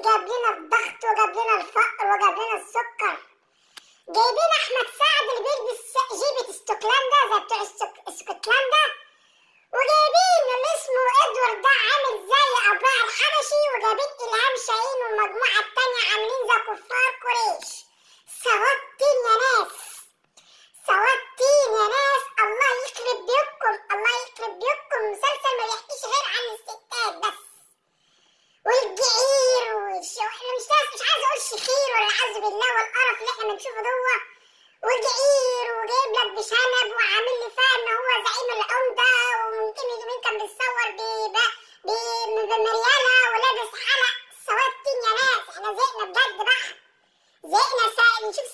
جاب لنا الضغط وجاب لنا الفقر وجاب لنا السكر. جايبين احمد سعد اللي بيلبس جيبة اسكتلندا زي بتوع اسكتلندا، وجايبين اللي اسمه ادوارد ده عامل زي ابراع الحبشي، وجايبين الهام شاهين والمجموعة التانية عاملين زي كفار قريش. سواتين يا ناس، سواتين يا ناس. الله يخرب بيوتكم، الله يخرب بيوتكم. مسلسل ما بيحكيش غير عن الستات بس والجعير احنا مش عايزه اقول شخير ولا عز بالله والقرف اللي احنا بنشوفه دوه، والجعير وجايب لك بشنب وعامل لي فيها ان هو زعيم العمده، ومن كام يومين كان بيتصور بمريالة ولابس حلق. سواتين يا ناس، احنا زهقنا بجد بقى، زهقنا نشوف